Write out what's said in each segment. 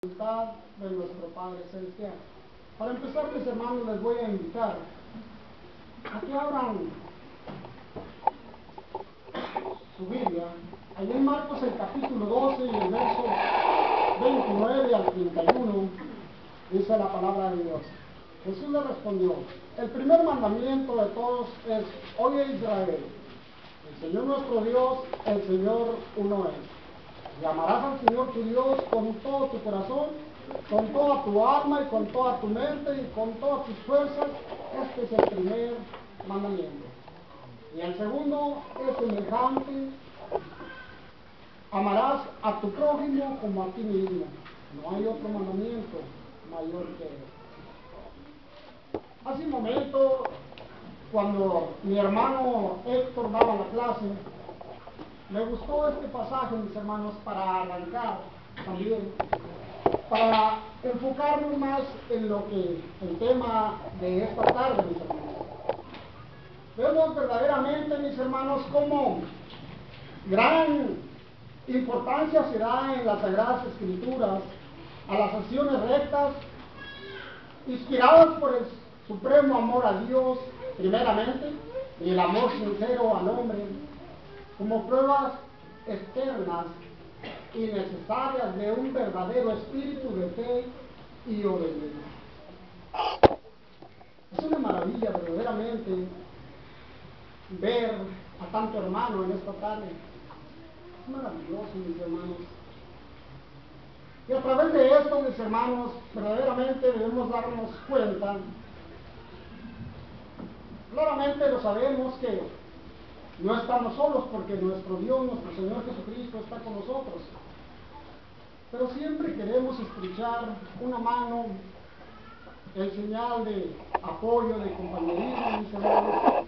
voluntad de nuestro Padre Celestial. Para empezar, mis hermanos, les voy a invitar a que abran su Biblia, allí en Marcos el capítulo 12 y el verso 29 al 31, dice la palabra de Dios. Jesús le respondió: el primer mandamiento de todos es: oye Israel, el Señor nuestro Dios, el Señor uno es. Y amarás al Señor tu Dios con todo tu corazón, con toda tu alma y con toda tu mente y con todas tus fuerzas. Este es el primer mandamiento. Y el segundo es semejante: amarás a tu prójimo como a ti mismo. No hay otro mandamiento mayor que él. Hace un momento, cuando mi hermano Héctor daba la clase, me gustó este pasaje, mis hermanos, para arrancar también, para enfocarnos más en lo que el tema de esta tarde, mis hermanos. Vemos verdaderamente, mis hermanos, cómo gran importancia se da en las Sagradas Escrituras a las acciones rectas, inspiradas por el supremo amor a Dios, primeramente, y el amor sincero al hombre, como pruebas externas y necesarias de un verdadero espíritu de fe y obediencia. Es una maravilla verdaderamente ver a tanto hermano en esta tarde. Es maravilloso, mis hermanos. Y a través de esto, mis hermanos, verdaderamente debemos darnos cuenta. Claramente lo sabemos que no estamos solos, porque nuestro Dios, nuestro Señor Jesucristo está con nosotros. Pero siempre queremos estrechar una mano, en señal de apoyo, de compañerismo, mis hermanos,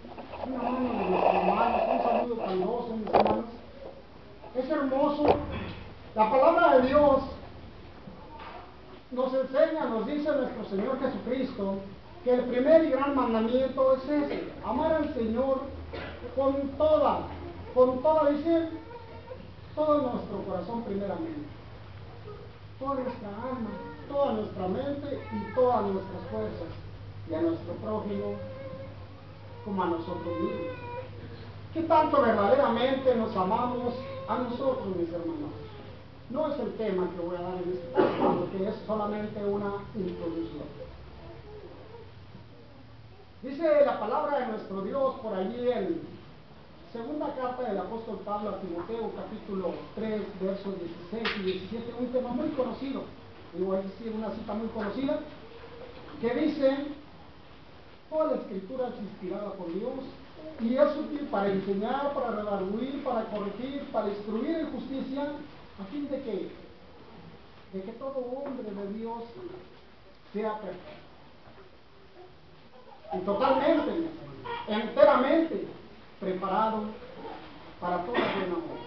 una mano de nuestros hermanos, un saludo caluroso, mis hermanos. Es hermoso. La palabra de Dios nos enseña, nos dice nuestro Señor Jesucristo, que el primer y gran mandamiento es ese: amar al Señor con toda, dice, todo nuestro corazón primeramente, toda nuestra alma, toda nuestra mente y todas nuestras fuerzas, y a nuestro prójimo como a nosotros mismos. ¿Qué tanto verdaderamente nos amamos a nosotros, mis hermanos? No es el tema que voy a dar en este caso, porque es solamente una introducción. Dice la palabra de nuestro Dios por allí en segunda carta del apóstol Pablo a Timoteo, capítulo 3, versos 16 y 17, un tema muy conocido, digo, es decir, una cita muy conocida, que dice: toda la escritura es inspirada por Dios y es útil para enseñar, para redarguir, para corregir, para instruir en justicia, a fin de que todo hombre de Dios sea perfecto y totalmente, enteramente preparado para toda buena obra.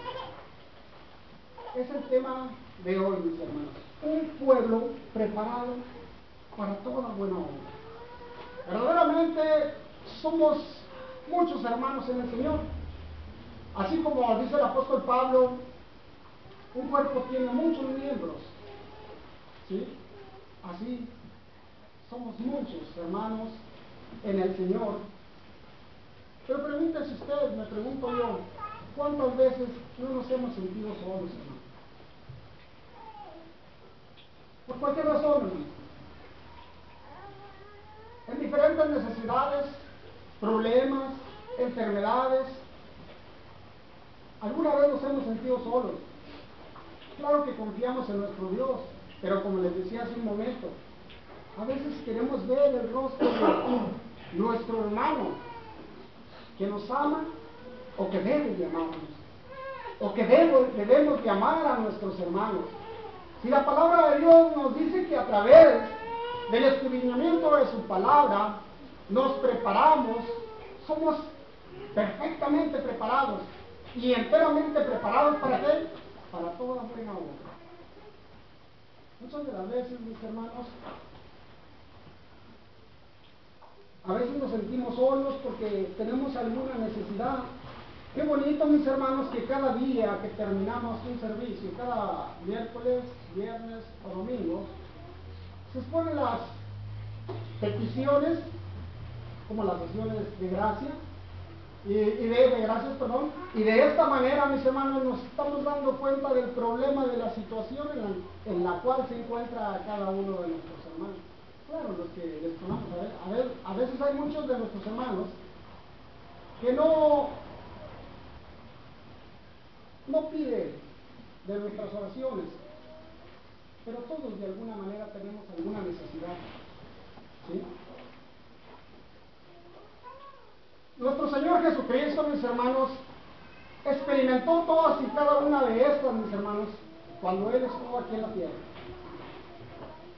Es el tema de hoy, mis hermanos: un pueblo preparado para toda buena obra. Verdaderamente somos muchos hermanos en el Señor. Así como dice el apóstol Pablo, un cuerpo tiene muchos miembros, ¿sí? Así somos muchos hermanos en el Señor. Pero pregúntese usted, me pregunto yo, ¿cuántas veces no nos hemos sentido solos, hermano? Por cualquier razón, hermano. En diferentes necesidades, problemas, enfermedades, alguna vez nos hemos sentido solos. Claro que confiamos en nuestro Dios, pero como les decía hace un momento, a veces queremos ver el rostro de nuestro hermano que nos ama, o que debe de amarnos, o que debemos de amar a nuestros hermanos. Si la palabra de Dios nos dice que a través del escudriñamiento de su palabra nos preparamos, somos perfectamente preparados y enteramente preparados ¿para qué? Para toda buena obra. Muchas de las veces, mis hermanos, a veces nos sentimos solos porque tenemos alguna necesidad, Qué bonito, mis hermanos, que cada día que terminamos un servicio, cada miércoles, viernes o domingo, se exponen las peticiones, como las sesiones de gracia, de gracias, perdón, y de esta manera, mis hermanos, nos estamos dando cuenta del problema, de la situación en la cual se encuentra cada uno de nuestros hermanos. Claro, los que les conocemos, a veces hay muchos de nuestros hermanos que no piden de nuestras oraciones, pero todos de alguna manera tenemos alguna necesidad, ¿sí? Nuestro Señor Jesucristo, mis hermanos, experimentó todas y cada una de estas, mis hermanos, cuando Él estuvo aquí en la tierra.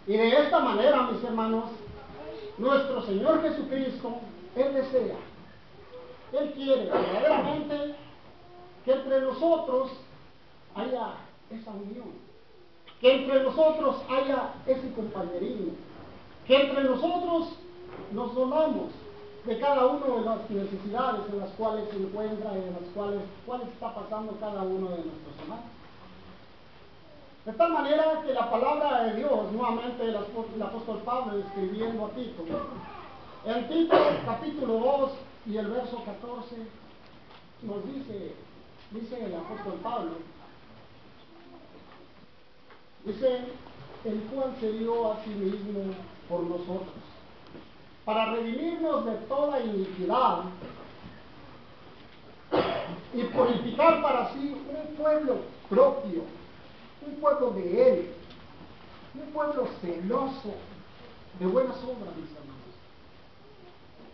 Y de esta manera, mis hermanos, nuestro Señor Jesucristo, Él desea, Él quiere verdaderamente que entre nosotros haya esa unión, que entre nosotros haya ese compañerismo, que entre nosotros nos donamos de cada uno de las necesidades en las cuales se encuentra y en las cuales está pasando cada uno de nuestros hermanos. De tal manera que la palabra de Dios, nuevamente el apóstol Pablo escribiendo a Tito, en Tito capítulo 2 y el verso 14, nos dice el apóstol Pablo, dice, el cual se dio a sí mismo por nosotros, para redimirnos de toda iniquidad y purificar para sí un pueblo propio, un pueblo de Él, un pueblo celoso de buenas obras, mis hermanos.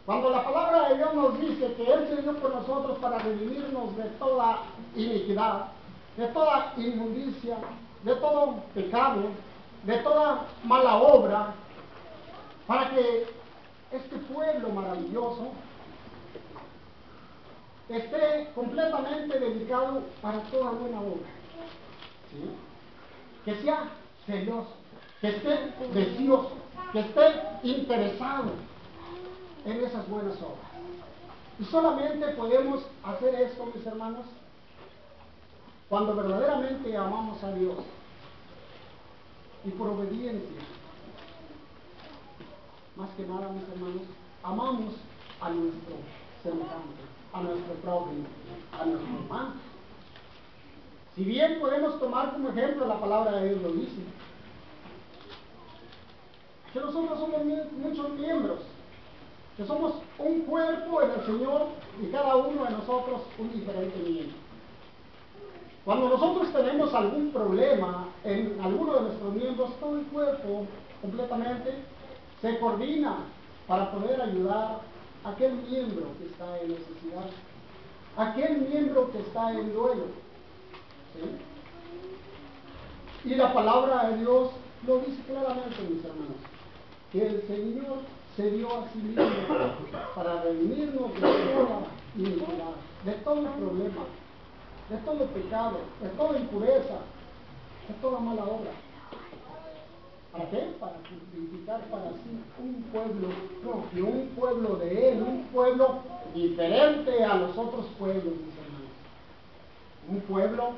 Cuando la palabra de Dios nos dice que Él se dio por nosotros para redimirnos de toda iniquidad, de toda inmundicia, de todo pecado, de toda mala obra, para que este pueblo maravilloso esté completamente dedicado para toda buena obra, ¿sí? Que sea celoso, que esté deseoso, que esté interesado en esas buenas obras. Y solamente podemos hacer esto, mis hermanos, cuando verdaderamente amamos a Dios y por obediencia. Más que nada, mis hermanos, amamos a nuestro semejante, a nuestro prójimo, a nuestro hermano. Si bien podemos tomar como ejemplo, la palabra de Dios lo dice, que nosotros somos muchos miembros, que somos un cuerpo en el Señor y cada uno de nosotros un diferente miembro. Cuando nosotros tenemos algún problema en alguno de nuestros miembros, todo el cuerpo completamente se coordina para poder ayudar a aquel miembro que está en necesidad, aquel miembro que está en duelo, ¿sí? Y la palabra de Dios lo dice claramente, mis hermanos, que el Señor se dio a sí mismo para redimirnos de toda iniquidad, de todo problema, de todo pecado, de toda impureza, de toda mala obra. ¿Para qué? Para purificar para sí un pueblo propio, un pueblo de Él, un pueblo diferente a los otros pueblos, mis hermanos. Un pueblo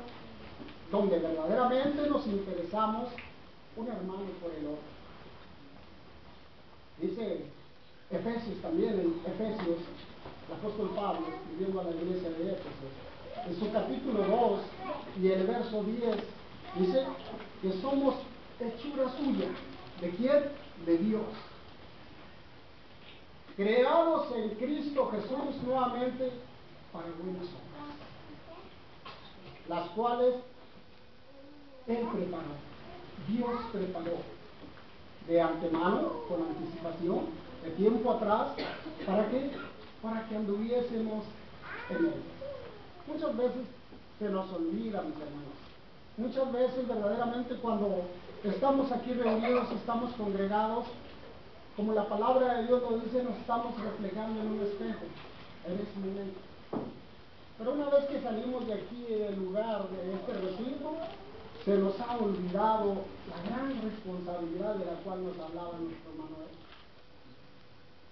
donde verdaderamente nos interesamos un hermano por el otro. Dice Efesios también, en Efesios, el apóstol Pablo, escribiendo a la iglesia de Éfeso, en su capítulo 2 y el verso 10, dice que somos hechura suya. ¿De quién? De Dios. Creados en Cristo Jesús nuevamente para buenas obras, las cuales Él preparó, Dios preparó de antemano, con anticipación, de tiempo atrás, ¿para qué? Para que anduviésemos en Él. Muchas veces se nos olvida, mis hermanos. Muchas veces verdaderamente cuando estamos aquí reunidos, estamos congregados, como la palabra de Dios nos dice, nos estamos reflejando en un espejo en ese momento. Pero una vez que salimos de aquí, del lugar, de este recinto, se nos ha olvidado la gran responsabilidad de la cual nos hablaba nuestro Manuel.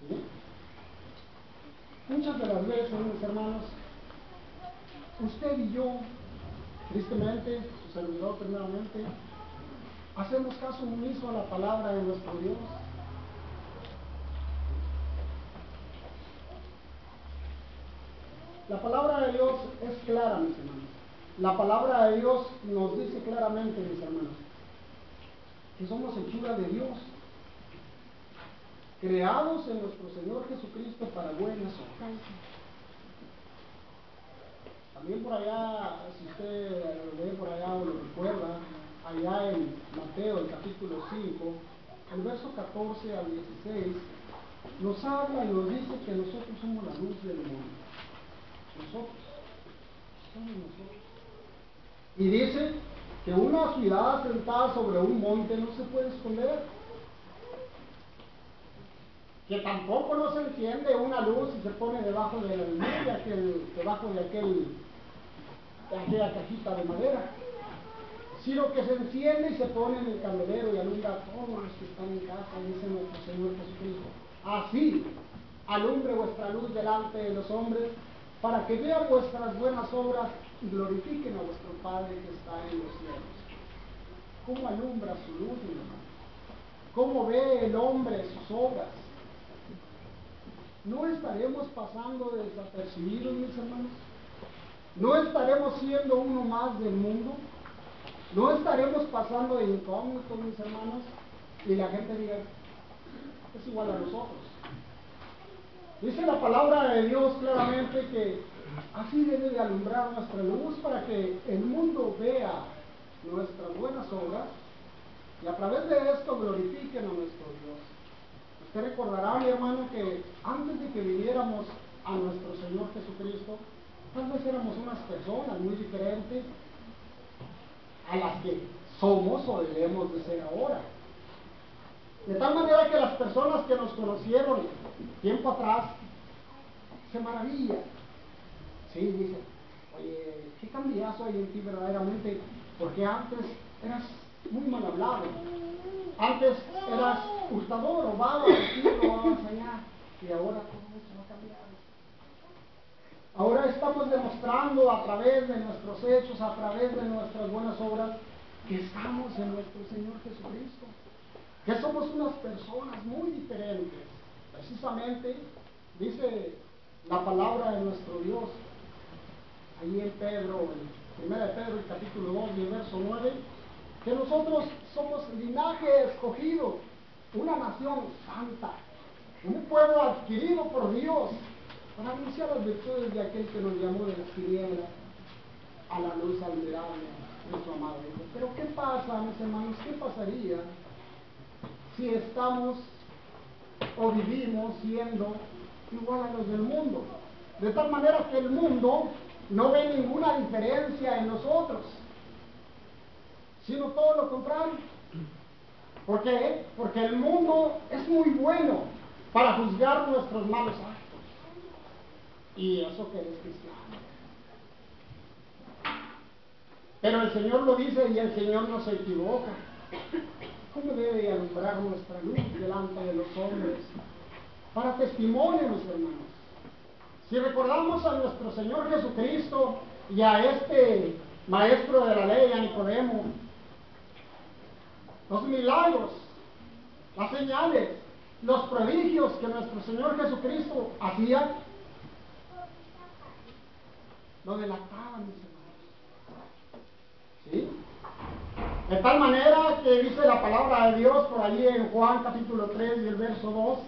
¿Sí? Muchas de las veces, mis hermanos, usted y yo, tristemente, su servidor primeramente, hacemos caso omiso a la palabra de nuestro Dios. La palabra de Dios es clara, mis hermanos. La palabra de Dios nos dice claramente, mis hermanos, que somos hechura de Dios, creados en nuestro Señor Jesucristo para buenas obras. También por allá, si usted lo ve por allá o lo recuerda, allá en Mateo, el capítulo 5, el verso 14 al 16, nos habla y nos dice que nosotros somos la luz del mundo. Nosotros, somos nosotros. Y dice que una ciudad sentada sobre un monte no se puede esconder. Que tampoco no se enciende una luz y se pone debajo de la almohada, debajo de aquella cajita de madera, sino que se enciende y se pone en el candelero y alumbra a todos los que están en casa, dice nuestro Señor Jesucristo. Así alumbre vuestra luz delante de los hombres, para que vean vuestras buenas obras y glorifiquen a vuestro Padre que está en los cielos. ¿Cómo alumbra su luz, mi hermano? ¿Cómo ve el hombre sus obras? ¿No estaremos pasando desapercibidos, mis hermanos? ¿No estaremos siendo uno más del mundo? ¿No estaremos pasando de incógnitos, mis hermanos? Y la gente diga, es igual a nosotros. Dice la palabra de Dios claramente que así debe de alumbrar nuestra luz para que el mundo vea nuestras buenas obras y a través de esto glorifiquen a nuestro Dios. Usted recordará, mi hermano, que antes de que viniéramos a nuestro Señor Jesucristo, tal vez éramos unas personas muy diferentes a las que somos o debemos de ser ahora. De tal manera que las personas que nos conocieron tiempo atrás se maravillan. Sí, dicen, oye, qué cambiazo hay en ti verdaderamente, porque antes eras muy mal hablado. Antes eras hurtador, robabas aquí, robabas allá, y ahora todo eso ha cambiado. Ahora estamos demostrando a través de nuestros hechos, a través de nuestras buenas obras, que estamos en nuestro Señor Jesucristo, que somos unas personas muy diferentes. Precisamente dice la palabra de nuestro Dios, allí en Pedro, en 1 de Pedro, el capítulo 2 y el verso 9, que nosotros somos linaje escogido, una nación santa, un pueblo adquirido por Dios, para anunciar las virtudes de aquel que nos llamó de las tinieblas a la luz admirable de su amado Hijo. Pero ¿qué pasa, mis hermanos? ¿Qué pasaría si estamos o vivimos siendo igual a los del mundo? De tal manera que el mundo no ve ninguna diferencia en nosotros, sino todo lo contrario. ¿Por qué? Porque el mundo es muy bueno para juzgar nuestros malos actos. Y eso que es cristiano. Pero el Señor lo dice y el Señor no se equivoca. ¿Cómo debe alumbrar nuestra luz delante de los hombres? Para testimonio, mis hermanos. Si recordamos a nuestro Señor Jesucristo y a este maestro de la ley, a Nicodemo, los milagros, las señales, los prodigios que nuestro Señor Jesucristo hacía, lo delataban, mis hermanos. ¿Sí? De tal manera que dice la palabra de Dios por allí en Juan capítulo 3 y el verso 2,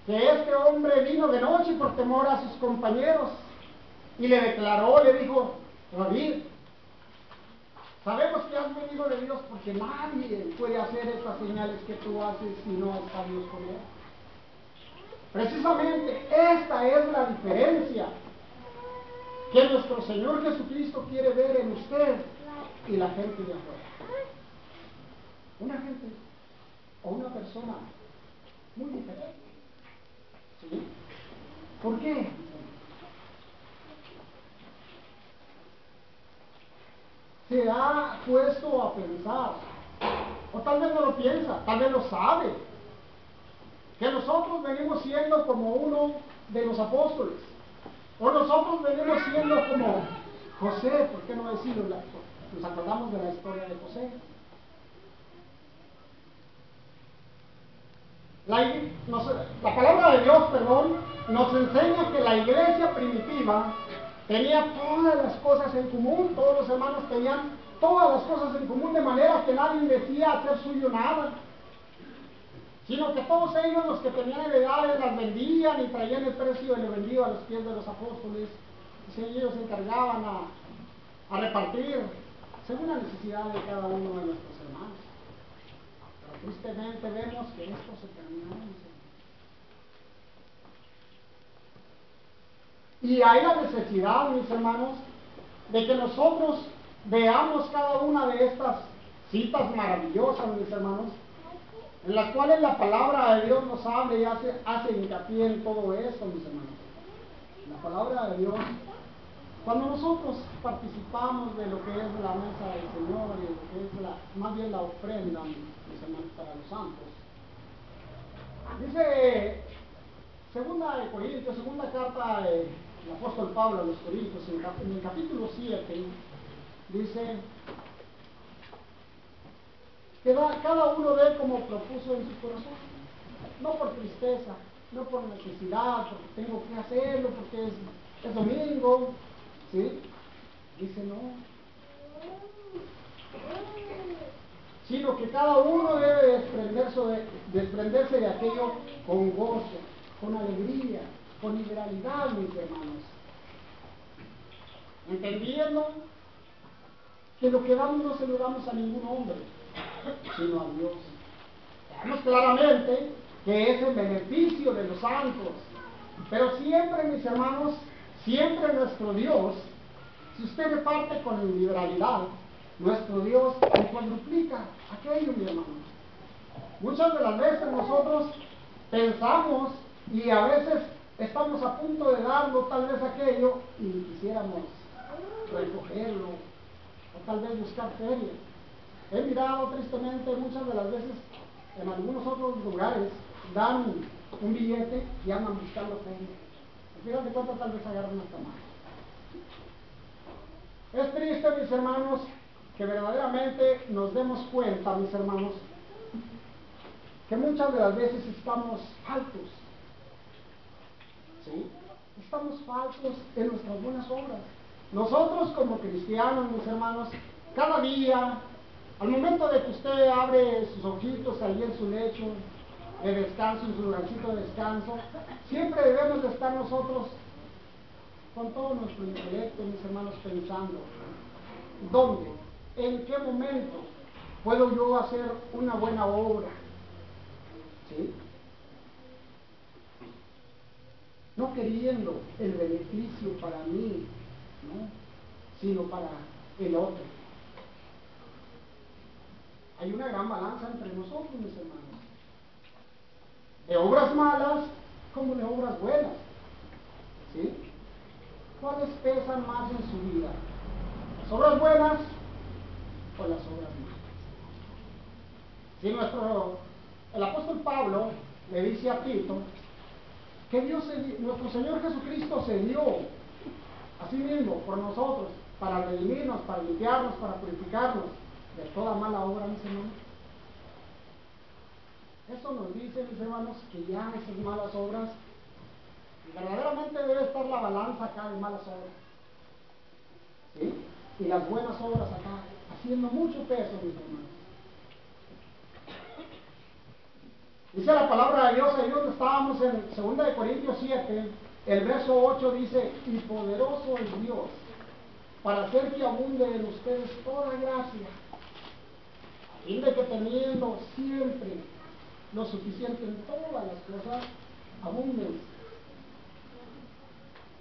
que este hombre vino de noche por temor a sus compañeros y le declaró, le dijo, David, sabemos que has venido de Dios porque nadie puede hacer estas señales que tú haces si no está Dios con él. Precisamente esta es la diferencia que nuestro Señor Jesucristo quiere ver en usted y la gente de afuera. Una gente o una persona muy diferente. ¿Sí? ¿Por qué? Se ha puesto a pensar, o tal vez no lo piensa, tal vez lo sabe, que nosotros venimos siendo como uno de los apóstoles, o nosotros venimos siendo como José, ¿por qué no decirlo? Nos acordamos de la historia de José. La palabra de Dios, perdón, nos enseña que la iglesia primitiva tenía todas las cosas en común, todos los hermanos tenían todas las cosas en común, de manera que nadie decía hacer suyo nada, sino que todos ellos, los que tenían heredades, las vendían y traían el precio de lo vendido a los pies de los apóstoles, y ellos se encargaban a repartir según la necesidad de cada uno de nuestros hermanos. Pero tristemente vemos que esto se terminó. Y hay la necesidad, mis hermanos, de que nosotros veamos cada una de estas citas maravillosas, mis hermanos, en las cuales la palabra de Dios nos habla y hace hincapié en todo esto, mis hermanos. La palabra de Dios, cuando nosotros participamos de lo que es la mesa del Señor y lo que es más bien la ofrenda, mis hermanos, para los santos, dice segunda carta del apóstol Pablo a los Corintios, en el capítulo 7, dice que cada uno dé como propuso en su corazón, no por tristeza, no por necesidad, porque tengo que hacerlo, porque es domingo, ¿sí? Dice no, sino que cada uno debe desprenderse de aquello con gozo, con alegría, con liberalidad, mis hermanos, entendiendo que lo que damos no se lo damos a ningún hombre, sino a Dios. Sabemos claramente que es el beneficio de los santos, pero siempre, mis hermanos, siempre nuestro Dios, si usted reparte con liberalidad, nuestro Dios le cuadruplica aquello, mi hermano. Muchas de las veces nosotros pensamos y a veces estamos a punto de darlo, tal vez aquello, y quisiéramos recogerlo, o tal vez buscar feria. He mirado tristemente muchas de las veces en algunos otros lugares dan un billete y andan buscando feria. Al final de cuentas tal vez agarran hasta más. Es triste, mis hermanos, que verdaderamente nos demos cuenta, mis hermanos, que muchas de las veces estamos faltos. ¿Sí? Estamos faltos en nuestras buenas obras. Nosotros como cristianos, mis hermanos, cada día, al momento de que usted abre sus ojitos ahí en su lecho de descanso, en su lugarcito de descanso, siempre debemos de estar nosotros con todo nuestro intelecto, mis hermanos, pensando, ¿dónde? ¿En qué momento puedo yo hacer una buena obra? ¿Sí? No queriendo el beneficio para mí, ¿no? Sino para el otro. Hay una gran balanza entre nosotros, mis hermanos, de obras malas como de obras buenas, ¿sí? ¿Cuáles pesan más en su vida? ¿Las obras buenas o las obras malas? Si el apóstol Pablo le dice a Tito que nuestro Señor Jesucristo se dio a sí mismo por nosotros, para redimirnos, para limpiarnos, para purificarnos de toda mala obra, mis hermanos. Eso nos dice, mis hermanos, que ya esas malas obras, verdaderamente debe estar la balanza acá de malas obras, ¿sí? Y las buenas obras acá, haciendo mucho peso, mis hermanos. Dice la palabra de Dios, ahí donde estábamos en 2 Corintios 7, el verso 8 dice, y poderoso es Dios para hacer que abunde en ustedes toda gracia, a fin de que teniendo siempre lo suficiente en todas las cosas, abunden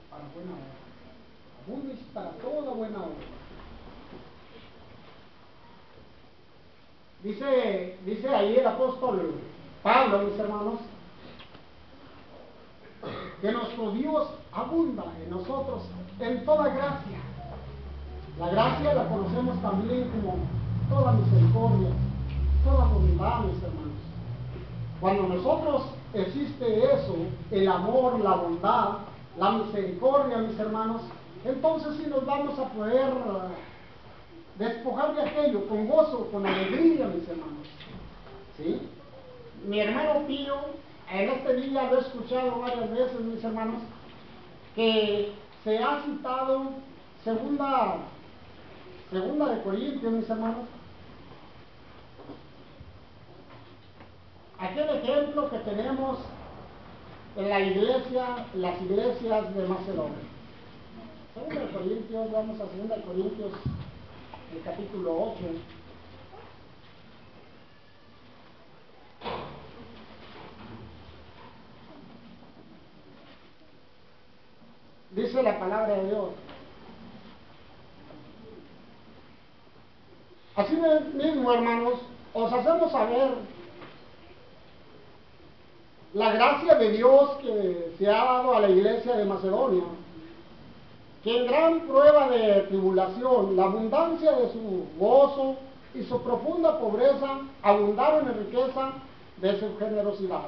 para buena obra, abunden para toda buena obra. Dice ahí el apóstol Pablo, mis hermanos, que nuestro Dios abunda en nosotros en toda gracia. La gracia la conocemos también como toda misericordia, toda bondad, mis hermanos. Cuando nosotros existe eso, el amor, la bondad, la misericordia, mis hermanos, entonces sí nos vamos a poder despojar de aquello con gozo, con alegría, mis hermanos. ¿Sí? Mi hermano Pío, en este día lo he escuchado varias veces, mis hermanos, que se ha citado segunda de Corintios, mis hermanos, aquel ejemplo que tenemos en la iglesia, en las iglesias de Macedonia. Segunda de Corintios, vamos a segunda de Corintios, el capítulo 8. Dice la palabra de Dios: así mismo, hermanos, os hacemos saber la gracia de Dios que se ha dado a la iglesia de Macedonia, que en gran prueba de tribulación, la abundancia de su gozo y su profunda pobreza abundaron en riqueza de su generosidad.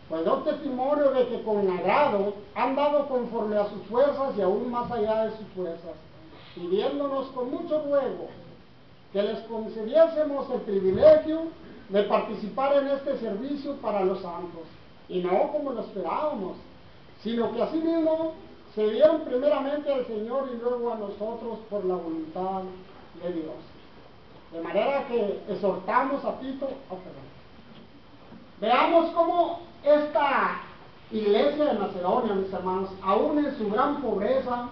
Pues doy testimonio de que con agrado han dado conforme a sus fuerzas y aún más allá de sus fuerzas, pidiéndonos con mucho ruego que les concediésemos el privilegio de participar en este servicio para los santos, y no como lo esperábamos, sino que asimismo se dieron primeramente al Señor y luego a nosotros por la voluntad de Dios. De manera que exhortamos a Tito, veamos cómo esta iglesia de Macedonia, mis hermanos, aún en su gran pobreza,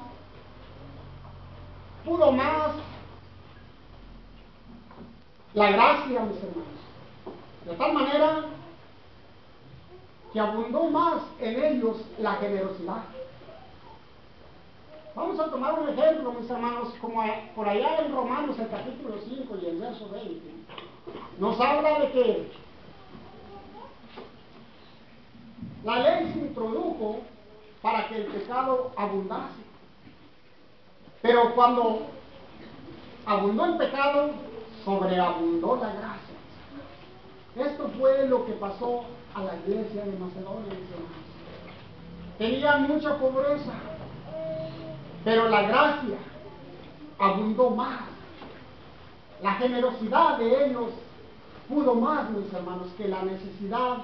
pudo más la gracia, mis hermanos, de tal manera que abundó más en ellos la generosidad. Vamos a tomar un ejemplo, mis hermanos, como por allá en Romanos, el capítulo 5 y el verso 20, nos habla de que la ley se introdujo para que el pecado abundase. Pero cuando abundó el pecado, sobreabundó la gracia. Esto fue lo que pasó a la iglesia de Macedonia, mis hermanos. Tenían mucha pobreza, pero la gracia abundó más. La generosidad de ellos pudo más, mis hermanos, que la necesidad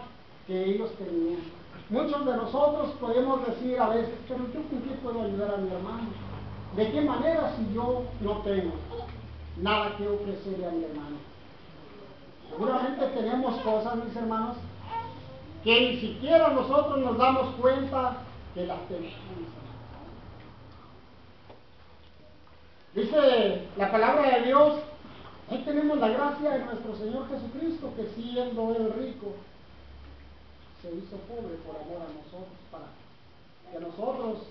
que ellos tenían. Muchos de nosotros podemos decir a veces: pero yo con qué puedo ayudar a mi hermano. ¿De qué manera si yo no tengo nada que ofrecerle a mi hermano? Seguramente tenemos cosas, mis hermanos, que ni siquiera nosotros nos damos cuenta que las tenemos. Dice la palabra de Dios: ahí tenemos la gracia de nuestro Señor Jesucristo, que siendo Él rico, se hizo pobre por amor a nosotros, para que nosotros,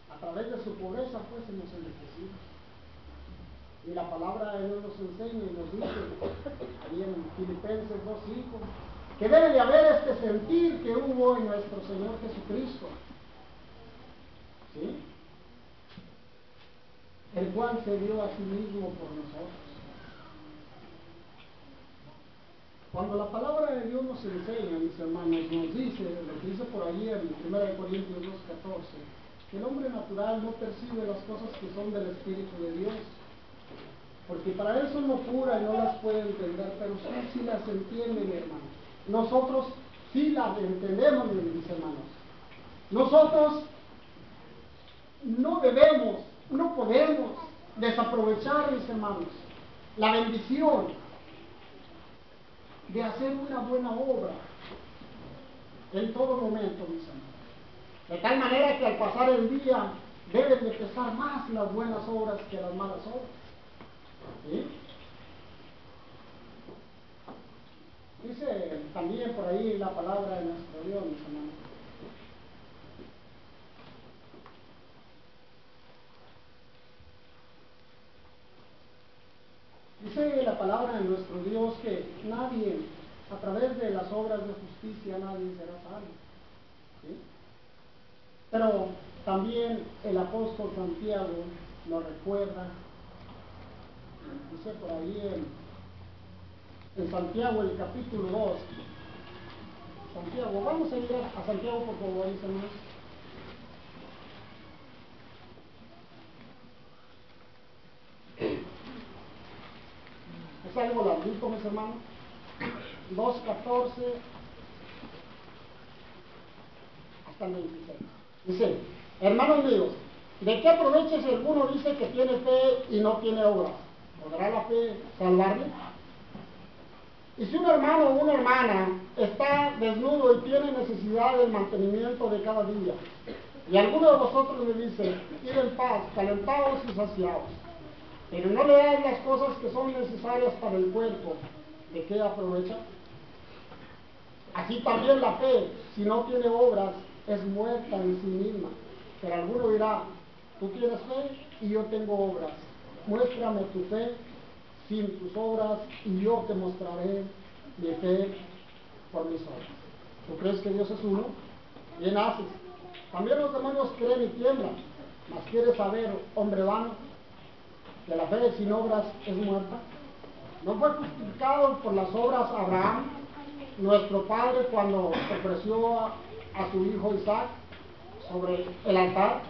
a través de su pobreza, fuésemos enriquecidos. Y la palabra de Dios nos enseña y nos dice, ahí en Filipenses 2:5, que debe de haber este sentir que hubo en nuestro Señor Jesucristo, ¿sí?, el cual se dio a sí mismo por nosotros. Cuando la palabra de Dios nos enseña, mis hermanos, nos dice, lo que dice por allí en 1 Corintios 2:14, que el hombre natural no percibe las cosas que son del Espíritu de Dios, porque para él son locura y no las puede entender, pero usted sí las entiende, mi hermano. Nosotros sí las entendemos, mis hermanos. Nosotros no debemos, no podemos desaprovechar, mis hermanos, la bendición de hacer una buena obra en todo momento, mis hermanos. De tal manera que al pasar el día deben de pesar más las buenas obras que las malas obras. ¿Sí? Dice también por ahí la palabra de nuestro Dios, mis hermanos. Dice la palabra de nuestro Dios que nadie, a través de las obras de justicia, nadie será salvo. ¿Sí? Pero también el apóstol Santiago nos recuerda, dice por ahí en Santiago, el capítulo 2, Santiago, vamos a ir a Santiago, por favor, mis hermanos. Pablito, mis hermanos, 2:14 hasta el 26. Dice, hermanos míos, ¿de qué aprovecha si alguno dice que tiene fe y no tiene obras? ¿Podrá la fe salvarle? Y si un hermano o una hermana está desnudo y tiene necesidad del mantenimiento de cada día, y alguno de vosotros le dice, id en paz, calentados y saciados, pero no le dan las cosas que son necesarias para el cuerpo, ¿de qué aprovecha? Así también la fe, si no tiene obras, es muerta en sí misma. Pero alguno dirá, tú tienes fe y yo tengo obras. Muéstrame tu fe sin tus obras y yo te mostraré mi fe por mis obras. ¿Tú crees que Dios es uno? Bien haces. También los demonios creen y tiemblan. Mas quieres saber, hombre vano, que la fe sin obras es muerta. ¿No fue justificado por las obras Abraham, nuestro padre, cuando ofreció a su hijo Isaac sobre el altar?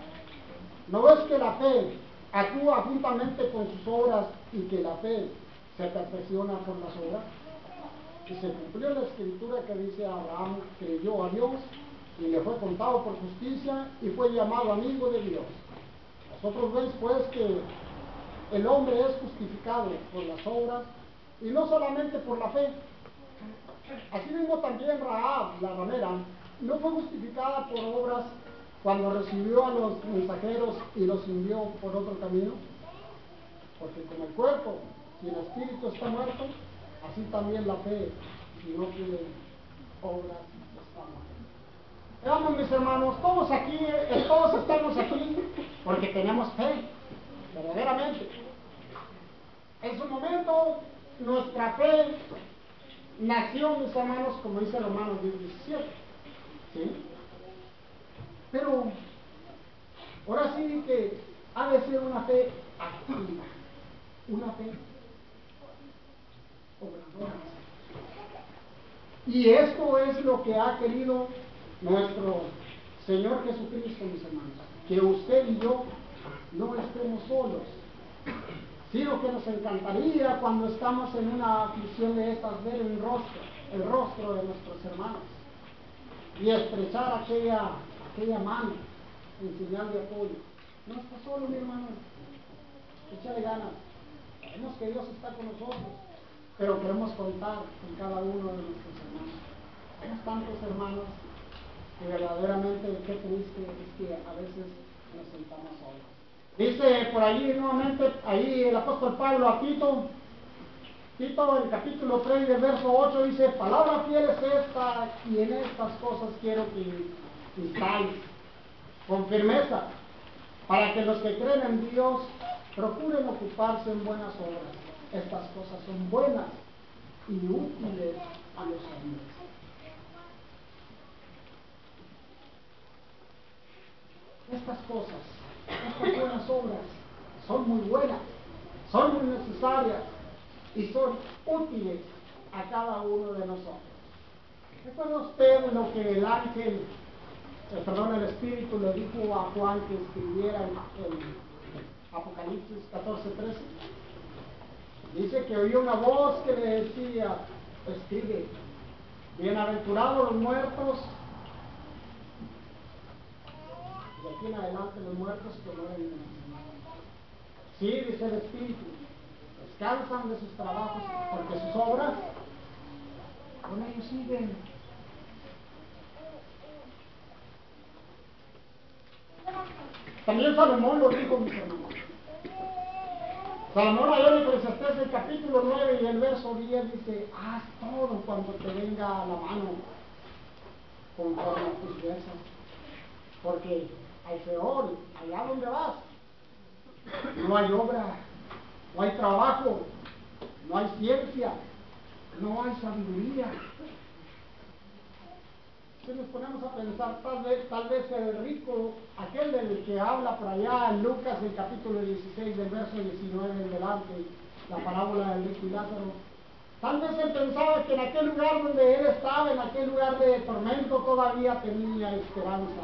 ¿No ves que la fe actúa juntamente con sus obras y que la fe se perfecciona por las obras? Y se cumplió la escritura que dice, Abraham creyó a Dios y le fue contado por justicia y fue llamado amigo de Dios. Vosotros veis pues que el hombre es justificado por las obras y no solamente por la fe. Asimismo también Rahab, la ramera, no fue justificada por obras cuando recibió a los mensajeros y los envió por otro camino. Porque como el cuerpo sin espíritu está muerto, así también la fe, si no tiene obras, está muerta. Veamos, mis hermanos, todos estamos aquí porque tenemos fe, verdaderamente. En su momento, nuestra fe nació, mis hermanos, como dice Romanos 10:17. ¿Sí? Pero ahora sí que ha de ser una fe activa, una fe obradora. Y esto es lo que ha querido nuestro Señor Jesucristo, mis hermanos, que usted y yo no estemos solos, sino que nos encantaría cuando estamos en una aflicción de estas ver el rostro de nuestros hermanos y estrechar aquella mano en señal de apoyo. No está solo, mi hermano, échale ganas. Sabemos que Dios está con nosotros, pero queremos contar con cada uno de nuestros hermanos. Somos tantos hermanos que verdaderamente qué triste es que a veces nos sentamos solos. Dice por allí nuevamente, ahí el apóstol Pablo a Tito, el capítulo 3 del verso 8 dice, palabra fiel es esta y en estas cosas quiero que instáis con firmeza, para que los que creen en Dios procuren ocuparse en buenas obras. Estas cosas son buenas y útiles a los hombres. Estas cosas, estas buenas obras, son muy buenas, son muy necesarias y son útiles a cada uno de nosotros. ¿Recuerda usted lo que el ángel, el Espíritu le dijo a Juan que escribiera en Apocalipsis 14:13? Dice que oyó una voz que le decía, escribe, bienaventurados los muertos, de aquí en adelante los muertos que mueren en el Señor. Sí, dice el Espíritu, descansan de sus trabajos, porque sus obras con ellos siguen. También Salomón lo dijo, mis hermanos. Salomón allá en Eclesiastés, el capítulo 9 y el verso 10 dice, haz todo cuanto te venga a la mano conforme a tus fuerzas, porque al peor, allá donde vas, no hay obra, no hay trabajo, no hay ciencia, no hay sabiduría. Si nos ponemos a pensar, tal vez el rico, aquel del que habla por allá en Lucas, el capítulo 16, del verso 19 en delante, la parábola del rico y Lázaro, tal vez él pensaba que en aquel lugar donde él estaba, en aquel lugar de tormento, todavía tenía esperanza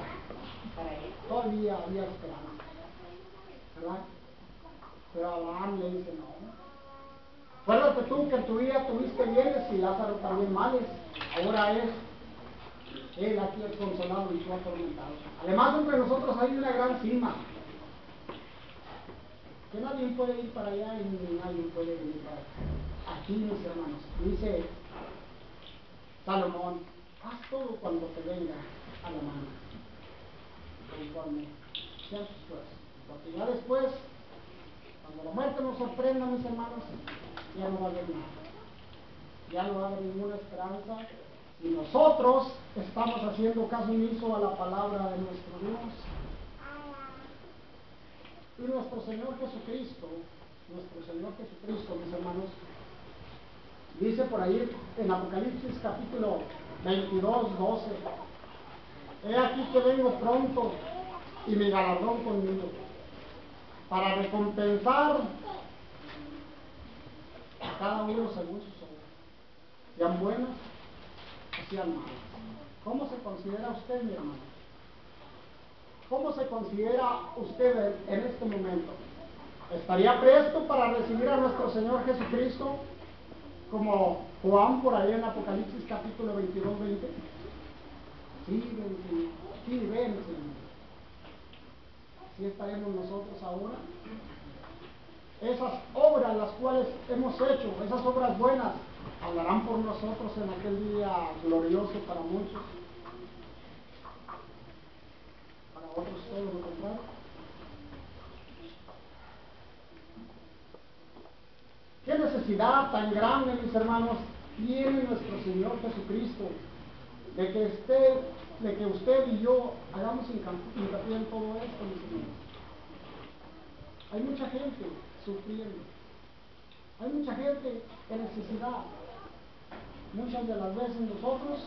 para él, todavía había esperanza, ¿verdad? Pero Abraham le dice, no, Acuérdate tú que en tu vida tuviste bienes y Lázaro también males. Ahora es él aquí es consolado y tú atormentado. Además, entre nosotros hay una gran cima, que nadie puede ir para allá y nadie puede venir para acá. Aquí, mis hermanos, dice Salomón, haz todo cuando te venga a la mano, conforme sean tus fuerzas. Porque ya después, cuando la muerte nos sorprenda, mis hermanos, ya no va a haber nada. Ya no va a haber ninguna esperanza. Y nosotros estamos haciendo caso omiso a la palabra de nuestro Dios. Y nuestro Señor Jesucristo, mis hermanos, dice por ahí en Apocalipsis capítulo 22, 12, he aquí que vengo pronto y mi galardón conmigo, para recompensar a cada uno según sus obras, sean buenas o sean malas. ¿Cómo se considera usted, mi hermano? ¿Cómo se considera usted en este momento? ¿Estaría presto para recibir a nuestro Señor Jesucristo como Juan por ahí en Apocalipsis capítulo 22, 20? Sí, ven, Señor. Sí, ven, Señor. Así estaremos nosotros ahora. Esas obras las cuales hemos hecho, esas obras buenas, hablarán por nosotros en aquel día glorioso para muchos. Para otros todo lo contrario. ¿Qué necesidad tan grande, mis hermanos, tiene nuestro Señor Jesucristo de que usted y yo hagamos hincapié en todo esto, mis hermanos? Hay mucha gente sufriendo, hay mucha gente en necesidad. Muchas de las veces nosotros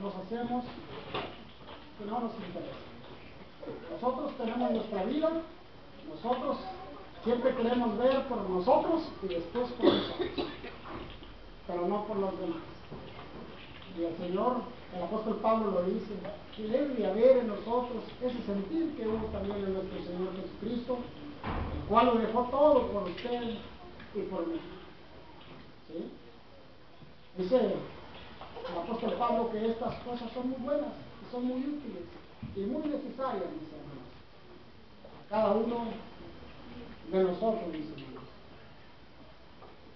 nos hacemos que no nos interesa. Nosotros tenemos nuestra vida, nosotros siempre queremos ver por nosotros y después por nosotros, pero no por los demás. Y el Señor, el apóstol Pablo lo dice, que debe de haber en nosotros ese sentir que hubo también en nuestro Señor Jesucristo, el cual lo dejó todo por usted y por mí. ¿Sí? Dice el apóstol Pablo que estas cosas son muy buenas, y son muy útiles y muy necesarias, mis hermanos, a cada uno de nosotros, mis hermanos.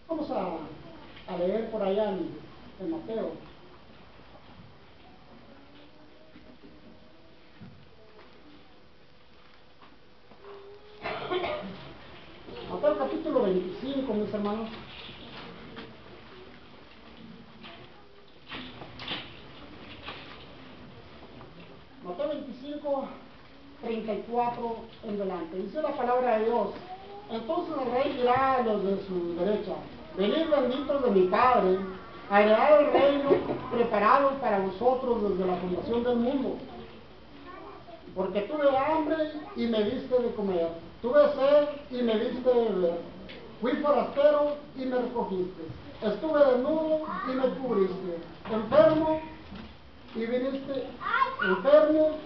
Vamos a leer por allá en Mateo. Mateo capítulo 25, mis hermanos. Mateo 25, 34 en delante. Dice la palabra de Dios. Entonces el rey dirá a los de su derecha, venid benditos de mi Padre, a heredar el reino preparado para vosotros desde la fundación del mundo. Porque tuve hambre y me diste de comer, tuve sed y me diste de beber, fui forastero y me recogiste, estuve desnudo y me cubriste, enfermo y viniste, enfermo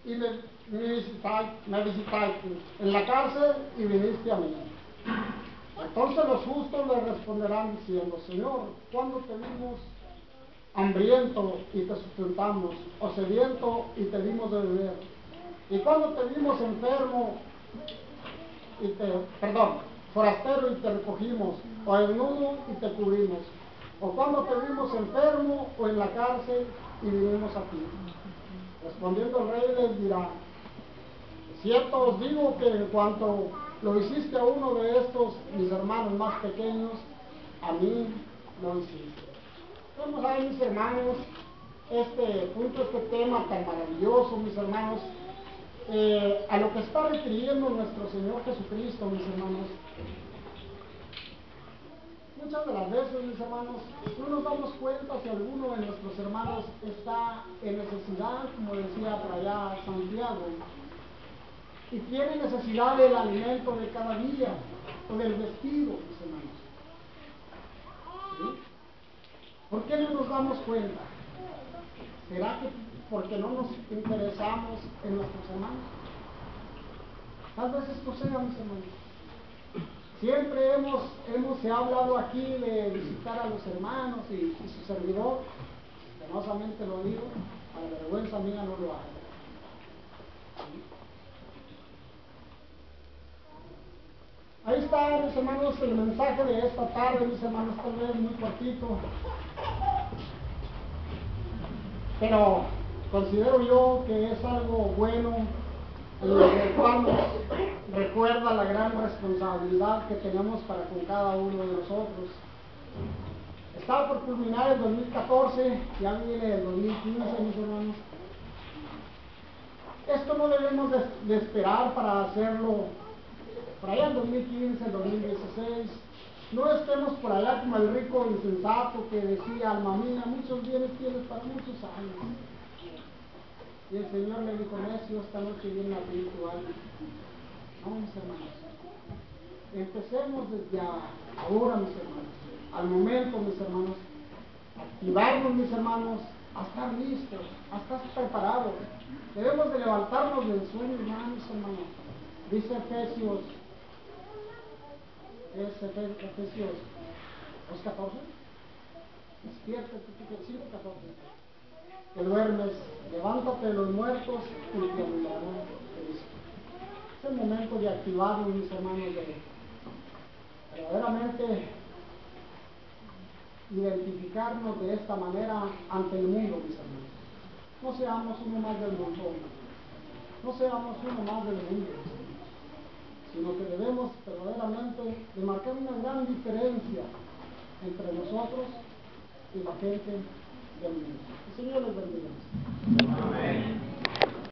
y me visitaste, en la cárcel y viniste a mí. Entonces los justos le responderán diciendo, Señor, ¿cuándo te vimos hambriento y te sustentamos, o sediento y te dimos de beber? Y cuando te vimos enfermo forastero y te recogimos, o desnudo y te cubrimos, o cuando te vimos enfermo o en la cárcel y vinimos a ti. Respondiendo el rey les dirá, cierto os digo que en cuanto lo hiciste a uno de estos mis hermanos más pequeños, a mí lo hiciste. Vamos a ver, mis hermanos, este punto, este tema tan maravilloso, mis hermanos, a lo que está refiriendo nuestro Señor Jesucristo, mis hermanos. Muchas de las veces, mis hermanos, no nos damos cuenta si alguno de nuestros hermanos está en necesidad, como decía por allá Santiago, y tiene necesidad del alimento de cada día, o del vestido, mis hermanos. ¿Sí? ¿Por qué no nos damos cuenta? ¿Será que porque no nos interesamos en nuestros hermanos? Tal vez esto sea, mis hermanos. Siempre se ha hablado aquí de visitar a los hermanos y su servidor, penosamente lo digo, a la vergüenza mía no lo hago. Ahí está, mis hermanos, el mensaje de esta tarde, mis hermanos, tal vez muy cortito, pero considero yo que es algo bueno, en el cual nos recuerda la gran responsabilidad que tenemos para con cada uno de nosotros. Está por culminar el 2014, ya viene el 2015, mis hermanos. Esto no debemos de esperar para hacerlo por allá en 2015, 2016. No estemos por allá como el rico insensato que decía, alma mía, muchos bienes tienes para muchos años. Y el Señor le dijo, necio, esta noche viene a pedir tu alma. No, mis hermanos. Empecemos desde ahora, mis hermanos. Al momento, mis hermanos. Activarnos, mis hermanos, a estar listos, a estar preparados. Debemos de levantarnos del sueño, mis hermanos. Dice Efesios 2:14. Despiértate, 5:14. Que duermes, levántate de los muertos y te alumbrará Cristo. Es el momento de activarnos, mis hermanos, de verdaderamente identificarnos de esta manera ante el mundo, mis hermanos. No seamos uno más del montón, no seamos uno más del mundo, sino que debemos verdaderamente de marcar una gran diferencia entre nosotros y la gente del mundo. El Señor les bendiga. Amén.